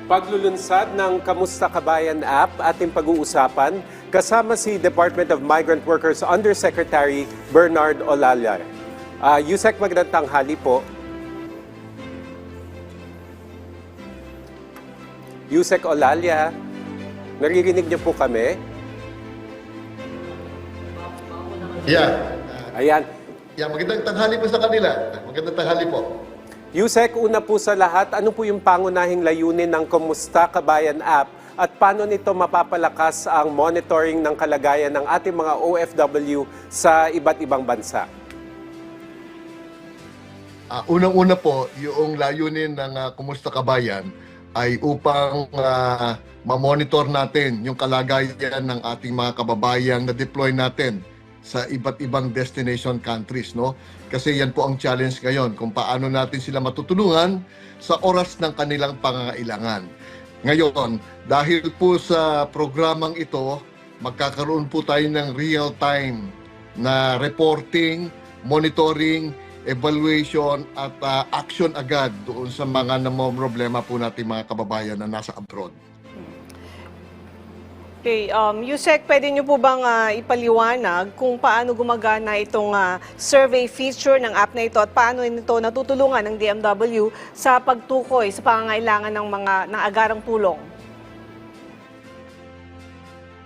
Paglulunsad ng Kamusta Kabayan app ating pag-uusapan kasama si Department of Migrant Workers Undersecretary Bernard Olalia. Yusek, magandang tanghali po. Yusek Olalia, naririnig niyo po kami? Ayan. Magandang tanghali po sa kanila. Magandang tanghali po. Yusek, una po sa lahat, ano po yung pangunahing layunin ng Kamusta Kabayan app at paano nito mapapalakas ang monitoring ng kalagayan ng ating mga OFW sa iba't ibang bansa? Unang-una po, yung layunin ng Kumusta Kabayan ay upang ma-monitor natin yung kalagayan ng ating mga kababayang na-deploy natin sa iba't ibang destination countries, no? Kasi yan po ang challenge ngayon, kung paano natin sila matutulungan sa oras ng kanilang pangangailangan. Ngayon, dahil po sa programang ito, magkakaroon po tayo ng real-time na reporting, monitoring, evaluation at action agad doon sa mga namomroblema po natin mga kababayan na nasa abroad. Okay, Yusek, pwede niyo po bang ipaliwanag kung paano gumagana itong survey feature ng app na ito at paano ito natutulungan ng DMW sa pagtukoy sa pangangailangan ng agarang tulong?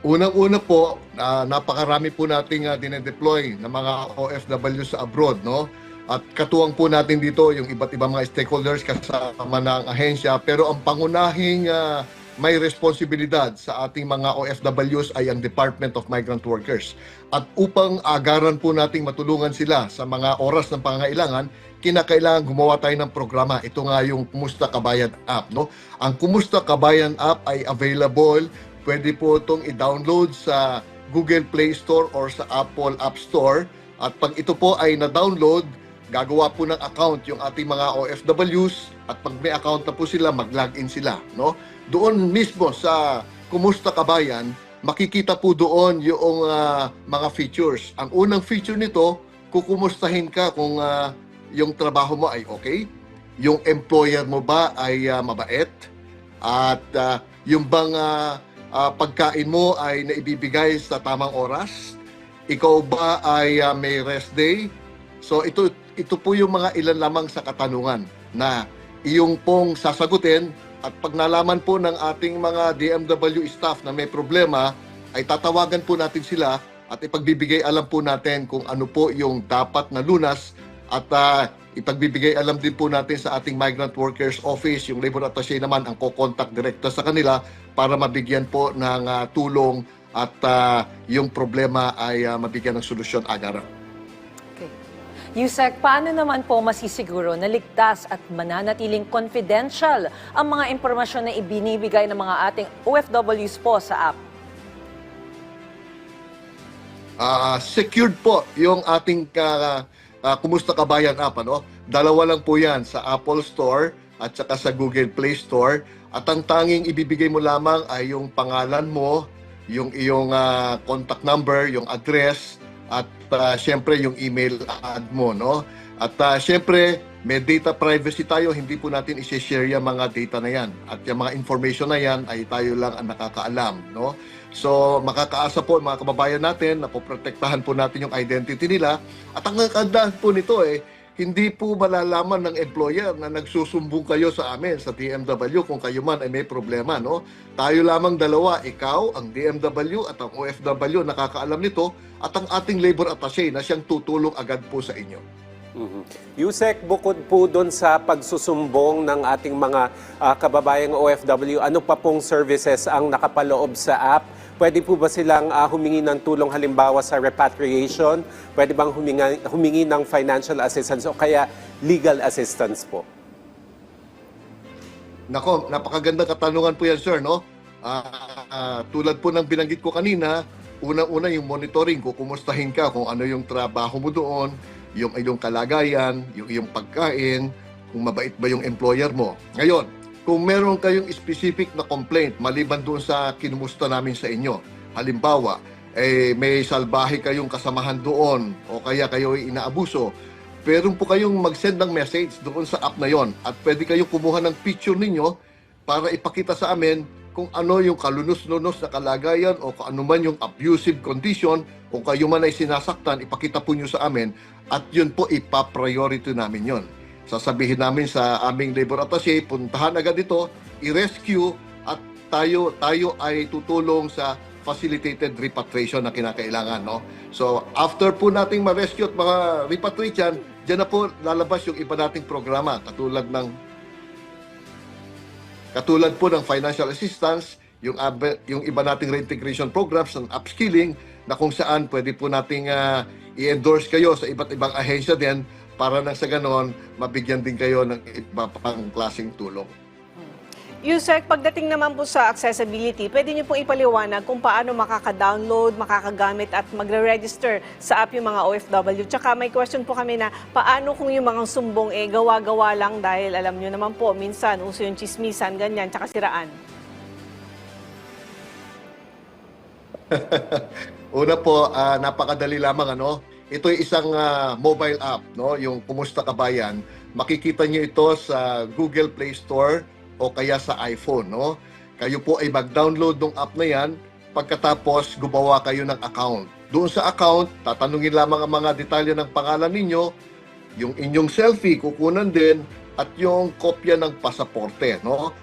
Unang-una po, napakarami po nating dinedeploy ng mga OFW sa abroad, no? At katuwang po natin dito yung iba't ibang mga stakeholders kasama ng ahensya, pero ang pangunahing may responsibilidad sa ating mga OFWs ay ang Department of Migrant Workers. At upang agaran po nating matulungan sila sa mga oras ng pangangailangan, kinakailangan gumawa tayo ng programa. Ito nga yung Kumusta Kabayan app, no? Ang Kumusta Kabayan app ay available. Pwede po itong i-download sa Google Play Store or sa Apple App Store. At pag ito po ay na-download, gagawa po ng account yung ating mga OFWs at pag may account na po sila, mag-login sila, no? Doon mismo sa Kumusta Kabayan, makikita po doon yung mga features. Ang unang feature nito, kukumustahin ka kung yung trabaho mo ay okay, yung employer mo ba ay mabait, at yung bang pagkain mo ay naibibigay sa tamang oras, ikaw ba ay may rest day. So ito po yung mga ilan lamang sa katanungan na iyong pong sasagutin. At pag nalaman po ng ating mga DMW staff na may problema, ay tatawagan po natin sila at ipagbibigay alam po natin kung ano po yung dapat na lunas at ipagbibigay alam din po natin sa ating Migrant Workers Office, yung Labor Attaché naman ang co-contact director sa kanila para mabigyan po ng tulong at yung problema ay mabigyan ng solusyon agad. Yusek, paano naman po masisiguro na ligtas at mananatiling confidential ang mga impormasyon na ibinibigay ng mga ating OFWs po sa app? Secured po yung ating Kumusta Kabayan app, ano? Dalawa lang po yan sa Apple Store at saka sa Google Play Store. At ang tanging ibibigay mo lamang ay yung pangalan mo, yung iyong contact number, yung address, at siyempre yung email ad mo, no? At siyempre may data privacy tayo, hindi po natin i-share yung mga data na yan. At yung mga information na yan ay tayo lang ang nakakaalam, no? So makakaasa po mga kababayan natin na poprotektahan po natin yung identity nila. At ang kagandahan po nito hindi po malalaman ng employer na nagsusumbong kayo sa amin sa DMW kung kayo man ay may problema, no? Tayo lamang dalawa, ikaw, ang DMW at ang OFW nakakaalam nito at ang ating labor attaché na siyang tutulong agad po sa inyo. Yusek, bukod po doon sa pagsusumbong ng ating mga kababayang OFW, ano pa pong services ang nakapaloob sa app? Pwede po ba silang humingi ng tulong halimbawa sa repatriation? Pwede bang humingi ng financial assistance o kaya legal assistance po? Nako, napakaganda katanungan po yan, sir, no? Tulad po ng binanggit ko kanina, unang-una yung monitoring, kukumustahin ka kung ano yung trabaho mo doon, yung iyong kalagayan, yung iyong pagkain, kung mabait ba yung employer mo. Ngayon, kung meron kayong specific na complaint maliban doon sa kinumusta namin sa inyo, halimbawa, may salbahe kayong kasamahan doon o kaya kayo ay inaabuso, pwede po kayong mag-send ng message doon sa app na yon at pwede kayong kumuha ng picture ninyo para ipakita sa amin kung ano yung kalunos-lunos na kalagayan o kung ano man yung abusive condition, kung kayo man ay sinasaktan, ipakita po nyo sa amin at yun po ipa-priority namin yun. Sasabihin namin sa aming labor attaché, puntahan agad ito, i-rescue at tayo ay tutulong sa facilitated repatriation na kinakailangan. No? So after po nating ma-rescue at mga repatriate yan, dyan na po lalabas yung iba nating programa katulad po ng financial assistance, yung iba nating reintegration programs ng upskilling na kung saan pwede po nating i-endorse kayo sa iba't ibang ahensya din para nang sa ganon mabigyan din kayo ng iba pang klaseng tulong. Yusek, pagdating naman po sa accessibility, pwede niyo pong ipaliwanag kung paano makaka-download, makakagamit at magre-register sa app yung mga OFW. Tsaka may question po kami na paano kung yung mga sumbong gawa-gawa lang dahil alam niyo naman po, minsan uso yung chismisan, ganyan, tsaka siraan. Una po, napakadali lamang Ito ay isang mobile app, no? Yung Kumusta Kabayan. Makikita niyo ito sa Google Play Store o kaya sa iPhone, no? Kayo po ay mag-download ng app na yan, pagkatapos gumawa kayo ng account. Doon sa account, tatanungin lamang ang mga detalye ng pangalan ninyo, yung inyong selfie, kukunan din, at yung kopya ng pasaporte, no?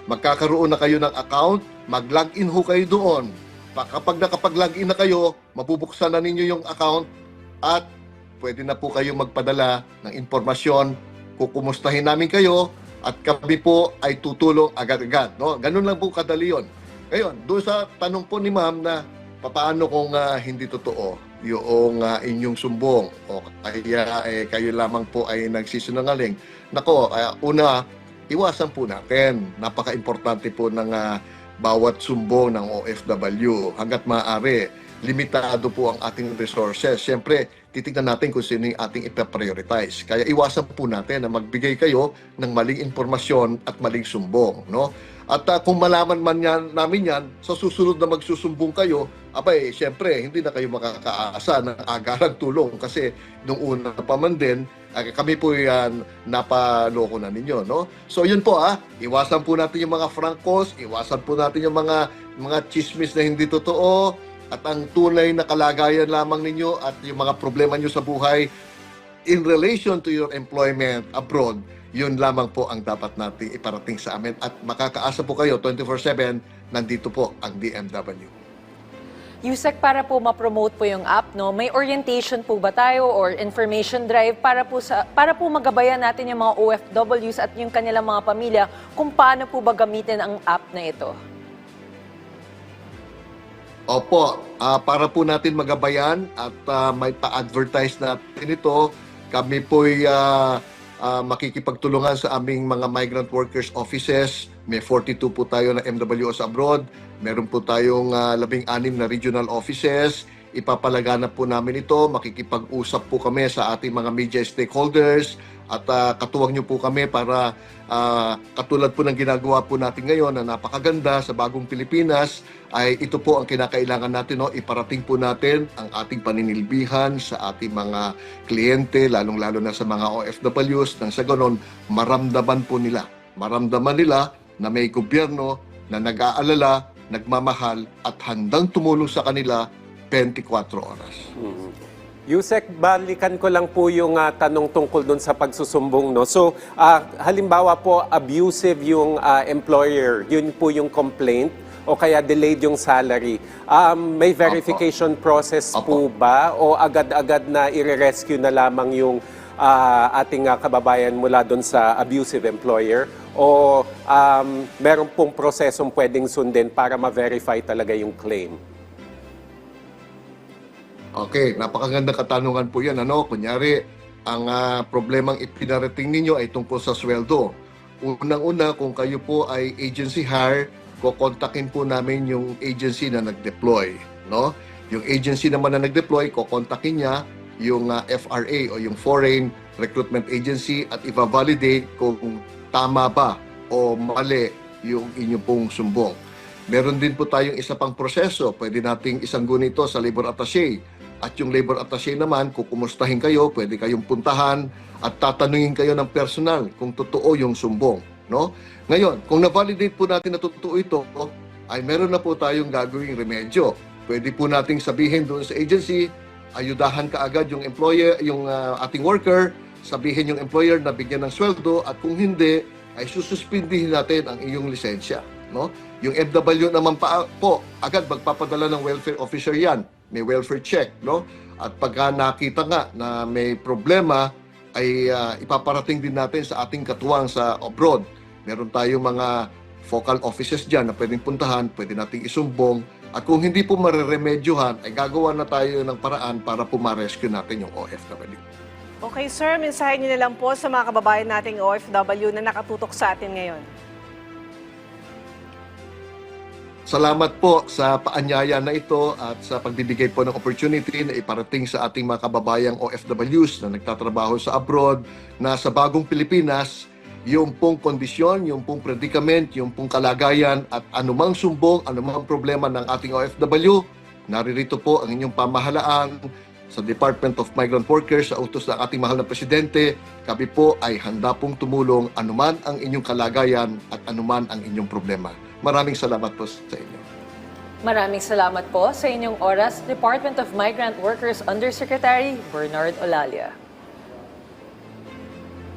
Magkakaroon na kayo ng account, mag-login ho kayo doon. Kapag nakapag-login na kayo, mabubuksan na ninyo yung account at pwede na po kayo magpadala ng impormasyon, kukumustahin namin kayo, at kami po ay tutulong agad-agad. No? Ganun lang po kadali yun. Ngayon, doon sa tanong po ni ma'am na paano kung hindi totoo yung inyong sumbong o kaya kayo lamang po ay nagsisinungaling. Nako, una, iwasan po natin. Napaka-importante po ng bawat sumbong ng OFW. Hanggat maaari, limitado po ang ating resources. Siyempre, titignan natin kung sino yung ating ipaprioritize. Kaya iwasan po natin na magbigay kayo ng maling impormasyon at maling sumbong. No? At kung malaman man namin yan, sa susunod na magsusumbong kayo, siyempre, hindi na kayo makakaasa ng agarang tulong kasi nung una pa man din, kami po yan napaloko na ninyo. No? So yun po, iwasan po natin yung mga frankos, iwasan po natin yung mga chismis na hindi totoo, at ang tunay na kalagayan lamang ninyo at yung mga problema nyo sa buhay in relation to your employment abroad, yun lamang po ang dapat natin iparating sa amin. At makakaasa po kayo 24/7, nandito po ang DMW. Yusek, para po ma-promote po yung app, no, may orientation po ba tayo or information drive para po magabayan natin yung mga OFWs at yung kanilang mga pamilya kung paano po ba gamitin ang app na ito? Opo, para po natin magabayan at may pa-advertise natin ito, kami po'y makikipagtulungan sa aming mga migrant workers offices. May 42 po tayo na MWOs abroad. Meron po tayong 16 na regional offices. Ipapalaganap po namin ito. Makikipag-usap po kami sa ating mga media stakeholders at katuwang nyo po kami para katulad po ng ginagawa po natin ngayon na napakaganda sa bagong Pilipinas, ay ito po ang kinakailangan natin. No? Iparating po natin ang ating paninilbihan sa ating mga kliyente, lalong-lalo na sa mga OFWs, nang sa ganon maramdaman nila na may gobyerno na nag-aalala, nagmamahal at handang tumulong sa kanila 24 oras. Yusek, balikan ko lang po yung tanong tungkol doon sa pagsusumbong. No? So, halimbawa po, abusive yung employer, yun po yung complaint, o kaya delayed yung salary. May verification process po ba? O agad-agad na i-rescue na lamang yung ating kababayan mula doon sa abusive employer? O meron pong prosesong pwedeng sundin para ma-verify talaga yung claim? Okay, napakagandang katanungan po yan. Kunyari, ang problemang ipinarating ninyo ay tungkol sa sweldo. Unang-una, kung kayo po ay agency hire, kukontakin po namin yung agency na nag-deploy. No? Yung agency naman na nag-deploy, kukontakin niya yung FRA o yung Foreign Recruitment Agency at i-validate kung tama ba o mali yung inyong pong sumbong. Meron din po tayong isa pang proseso. Pwede nating isanggun ito sa labor attaché. At yung labor attaché naman, kukumustahin kayo, pwede kayong puntahan at tatanungin kayo ng personal kung totoo yung sumbong. no? Ngayon, kung na-validate po natin na totoo ito, ay meron na po tayong gagawing remedyo. Pwede po nating sabihin doon sa agency, ayudahan kaagad yung employer, yung ating worker, sabihin yung employer na bigyan ng sweldo, at kung hindi, ay sususpindihin natin ang iyong lisensya, no? Yung MW naman po, agad magpapadala ng welfare officer yan. May welfare check, no? At pagka nakita nga na may problema, ay ipaparating din natin sa ating katuwang sa abroad. Meron tayong mga focal offices dyan na pwedeng puntahan, pwede nating isumbong. At kung hindi po mareremedyohan, ay gagawa na tayo ng paraan para po ma-rescue natin yung OFW. Okay, sir, mensahe niyo na lang po sa mga kababayan nating OFW na nakatutok sa atin ngayon. Salamat po sa paanyaya na ito at sa pagbibigay po ng opportunity na iparating sa ating mga kababayang OFWs na nagtatrabaho sa abroad, na sa bagong Pilipinas, yung pong kondisyon, yung pong predicament, yung pong kalagayan at anumang sumbong, anumang problema ng ating OFW, naririto po ang inyong pamahalaan sa Department of Migrant Workers sa utos ng ating mahal na Presidente. Kami po ay handa pong tumulong anuman ang inyong kalagayan at anuman ang inyong problema. Maraming salamat po sa inyo. Maraming salamat po sa inyong oras, Department of Migrant Workers Undersecretary Bernard Olalia.